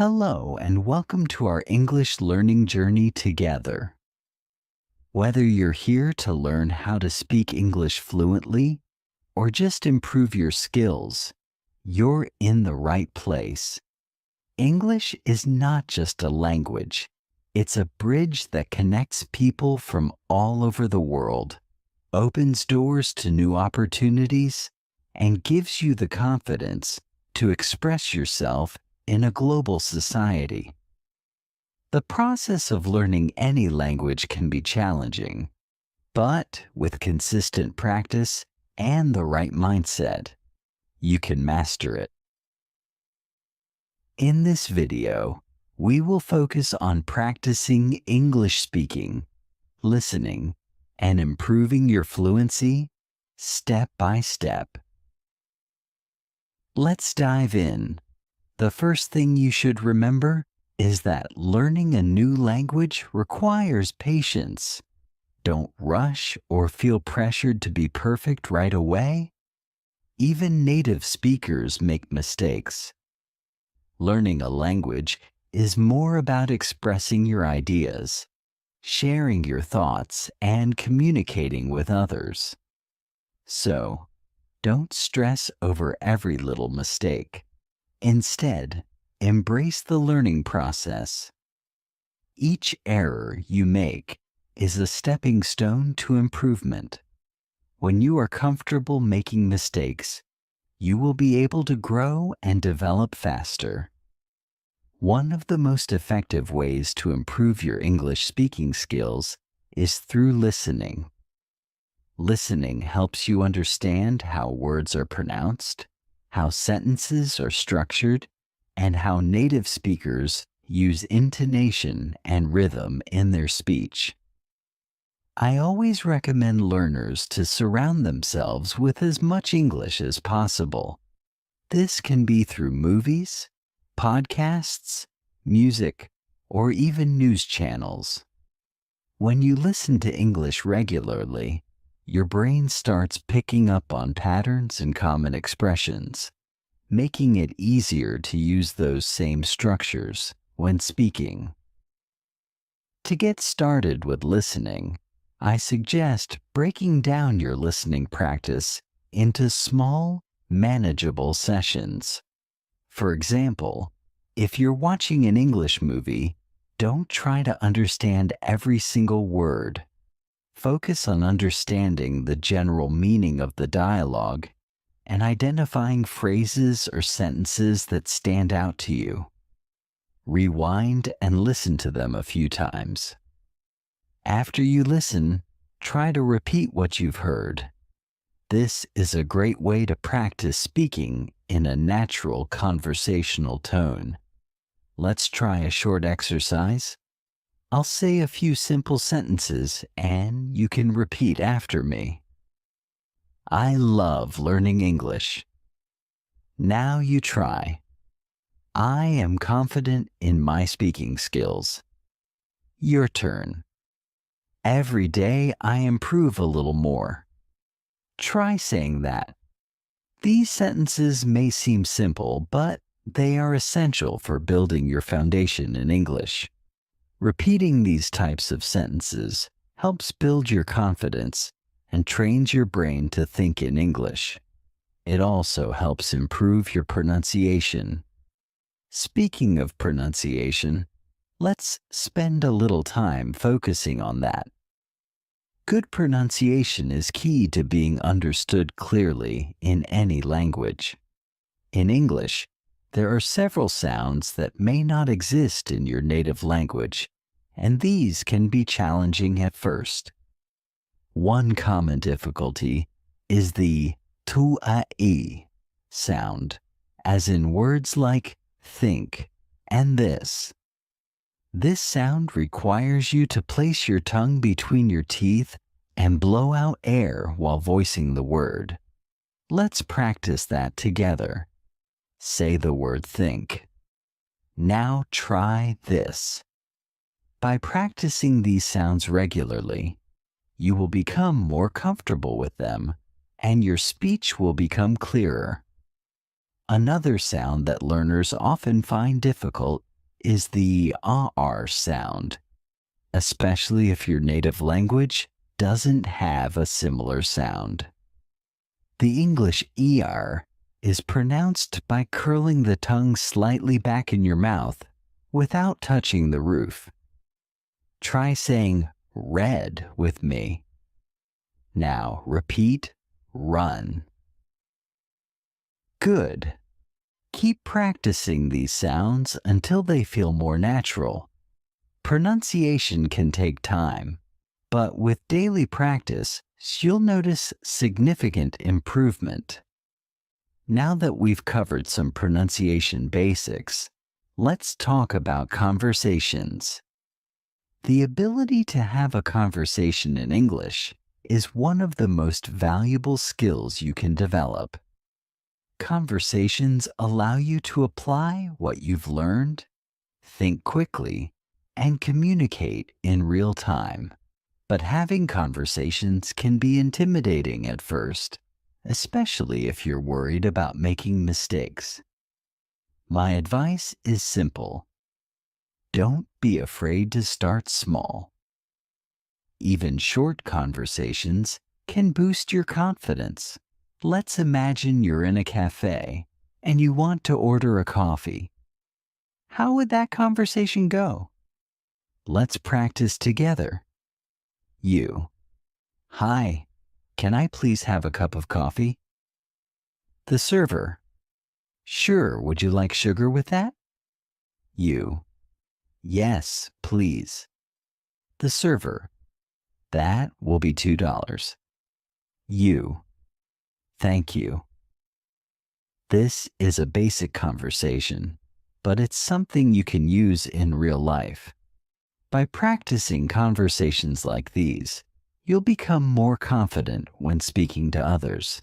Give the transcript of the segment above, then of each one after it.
Hello and welcome to our English learning journey together. Whether you're here to learn how to speak English fluently or just improve your skills, you're in the right place. English is not just a language, it's a bridge that connects people from all over the world, opens doors to new opportunities, and gives you the confidence to express yourself in a global society. The process of learning any language can be challenging, but with consistent practice and the right mindset, you can master it. In this video, we will focus on practicing English speaking, listening, and improving your fluency step by step. Let's dive in. The first thing you should remember is that learning a new language requires patience. Don't rush or feel pressured to be perfect right away. Even native speakers make mistakes. Learning a language is more about expressing your ideas, sharing your thoughts, and communicating with others. So, don't stress over every little mistake. Instead, embrace the learning process. Each error you make is a stepping stone to improvement. When you are comfortable making mistakes, you will be able to grow and develop faster. One of the most effective ways to improve your English speaking skills is through listening. Listening helps you understand how words are pronounced, how sentences are structured, and how native speakers use intonation and rhythm in their speech. I always recommend learners to surround themselves with as much English as possible. This can be through movies, podcasts, music, or even news channels. When you listen to English regularly, your brain starts picking up on patterns and common expressions, making it easier to use those same structures when speaking. To get started with listening, I suggest breaking down your listening practice into small, manageable sessions. For example, if you're watching an English movie, don't try to understand every single word. Focus on understanding the general meaning of the dialogue and identifying phrases or sentences that stand out to you. Rewind and listen to them a few times. After you listen, try to repeat what you've heard. This is a great way to practice speaking in a natural conversational tone. Let's try a short exercise. I'll say a few simple sentences and you can repeat after me. I love learning English. Now you try. I am confident in my speaking skills. Your turn. Every day I improve a little more. Try saying that. These sentences may seem simple, but they are essential for building your foundation in English. Repeating these types of sentences helps build your confidence and trains your brain to think in English. It also helps improve your pronunciation. Speaking of pronunciation, let's spend a little time focusing on that. Good pronunciation is key to being understood clearly in any language. In English, there are several sounds that may not exist in your native language, and these can be challenging at first. One common difficulty is the tu-a-e sound, as in words like think and this. This sound requires you to place your tongue between your teeth and blow out air while voicing the word. Let's practice that together. Say the word think. Now try this. By practicing these sounds regularly, you will become more comfortable with them, and your speech will become clearer. Another sound that learners often find difficult is the R sound, especially if your native language doesn't have a similar sound. The English ER is pronounced by curling the tongue slightly back in your mouth without touching the roof. Try saying red with me. Now repeat run. Good. Keep practicing these sounds until they feel more natural. Pronunciation can take time, but with daily practice, you'll notice significant improvement. Now that we've covered some pronunciation basics, let's talk about conversations. The ability to have a conversation in English is one of the most valuable skills you can develop. Conversations allow you to apply what you've learned, think quickly, and communicate in real time. But having conversations can be intimidating at first, especially if you're worried about making mistakes. My advice is simple. Don't be afraid to start small. Even short conversations can boost your confidence. Let's imagine you're in a cafe and you want to order a coffee. How would that conversation go? Let's practice together. You. Hi, can I please have a cup of coffee? The server. Sure, would you like sugar with that? You. Yes, please. The server. That will be $2. You. Thank you. This is a basic conversation, but it's something you can use in real life. By practicing conversations like these, you'll become more confident when speaking to others.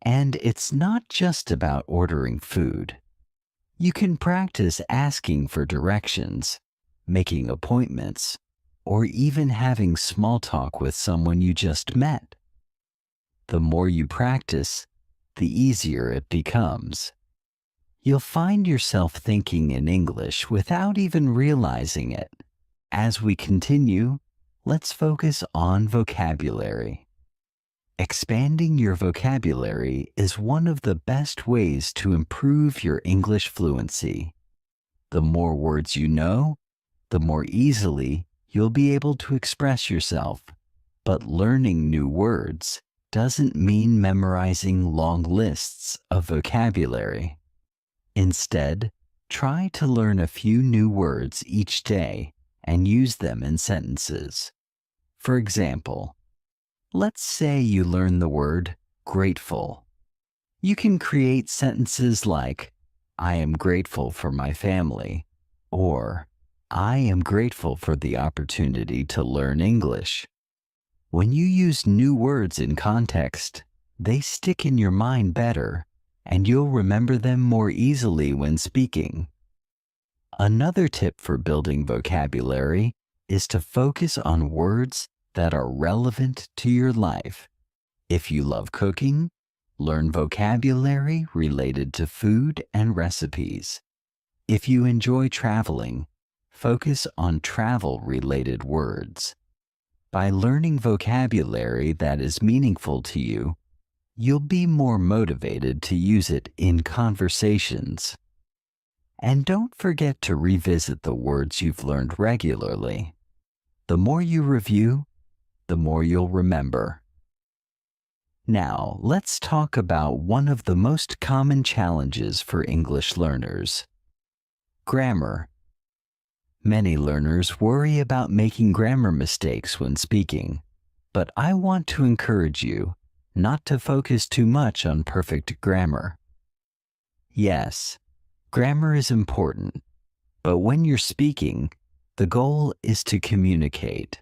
And it's not just about ordering food. You can practice asking for directions, making appointments, or even having small talk with someone you just met. The more you practice, the easier it becomes. You'll find yourself thinking in English without even realizing it. As we continue, let's focus on vocabulary. Expanding your vocabulary is one of the best ways to improve your English fluency. The more words you know, the more easily you'll be able to express yourself. But learning new words doesn't mean memorizing long lists of vocabulary. Instead, try to learn a few new words each day and use them in sentences. For example, let's say you learn the word grateful. You can create sentences like, I am grateful for my family, or I am grateful for the opportunity to learn English. When you use new words in context, they stick in your mind better, and you'll remember them more easily when speaking. Another tip for building vocabulary is to focus on words that are relevant to your life. If you love cooking, learn vocabulary related to food and recipes. If you enjoy traveling, focus on travel-related words. By learning vocabulary that is meaningful to you, you'll be more motivated to use it in conversations. And don't forget to revisit the words you've learned regularly. The more you review, the more you'll remember. Now, let's talk about one of the most common challenges for English learners: grammar. Many learners worry about making grammar mistakes when speaking, but I want to encourage you not to focus too much on perfect grammar. Yes, grammar is important, but when you're speaking, the goal is to communicate.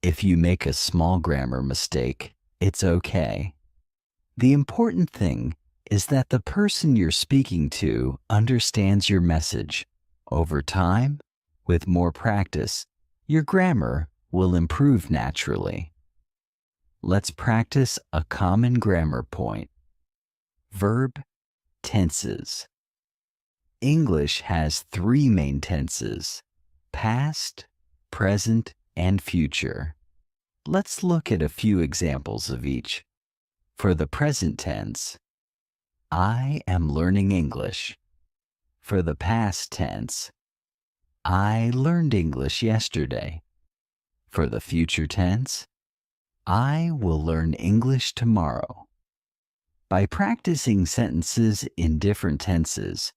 If you make a small grammar mistake, it's okay. The important thing is that the person you're speaking to understands your message. Over time, with more practice, your grammar will improve naturally. Let's practice a common grammar point: verb tenses. English has three main tenses: past, present, and future. Let's look at a few examples of each. For the present tense, I am learning English. For the past tense, I learned English yesterday. For the future tense, I will learn English tomorrow. By practicing sentences in different tenses,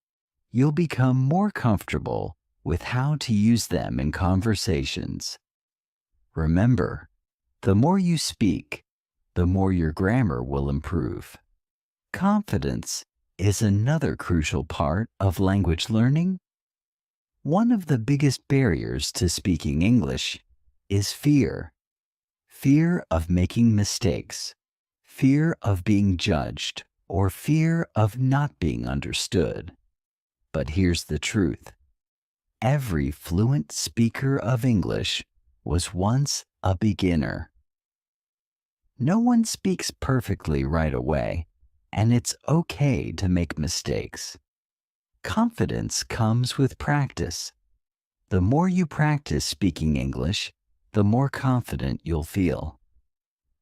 you'll become more comfortable with how to use them in conversations. Remember, the more you speak, the more your grammar will improve. Confidence is another crucial part of language learning. One of the biggest barriers to speaking English is fear. Fear of making mistakes, fear of being judged, or fear of not being understood. But here's the truth. Every fluent speaker of English was once a beginner. No one speaks perfectly right away, and it's okay to make mistakes. Confidence comes with practice. The more you practice speaking English, the more confident you'll feel.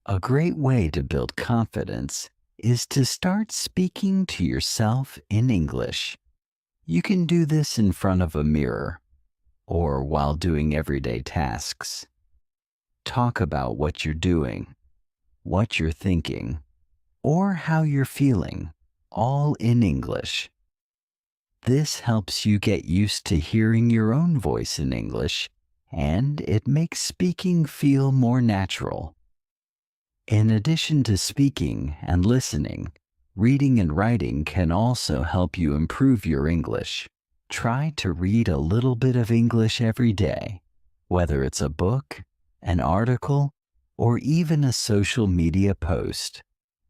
A great way to build confidence is to start speaking to yourself in English. You can do this in front of a mirror or while doing everyday tasks. Talk about what you're doing, what you're thinking, or how you're feeling, all in English. This helps you get used to hearing your own voice in English, and it makes speaking feel more natural. In addition to speaking and listening, reading and writing can also help you improve your English. Try to read a little bit of English every day, whether it's a book, an article, or even a social media post.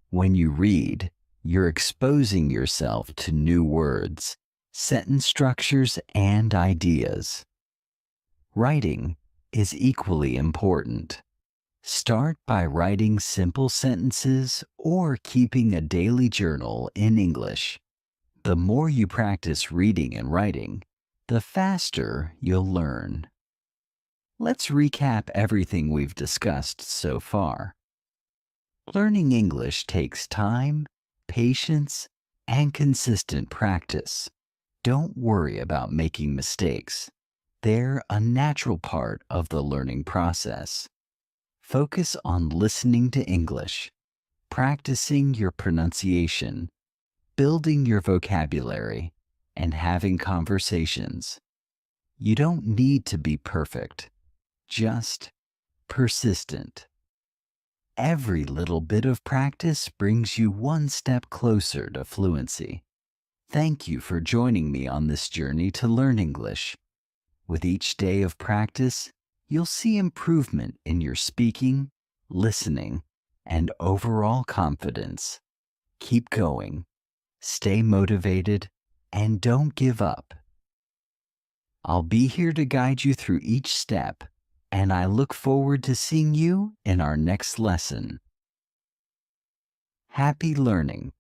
When you read, you're exposing yourself to new words, sentence structures, and ideas. Writing is equally important. Start by writing simple sentences or keeping a daily journal in English. The more you practice reading and writing, the faster you'll learn. Let's recap everything we've discussed so far. Learning English takes time, patience, and consistent practice. Don't worry about making mistakes. They're a natural part of the learning process. Focus on listening to English, practicing your pronunciation, building your vocabulary, and having conversations. You don't need to be perfect, just persistent. Every little bit of practice brings you one step closer to fluency. Thank you for joining me on this journey to learn English. With each day of practice, you'll see improvement in your speaking, listening, and overall confidence. Keep going, stay motivated, and don't give up. I'll be here to guide you through each step, and I look forward to seeing you in our next lesson. Happy learning!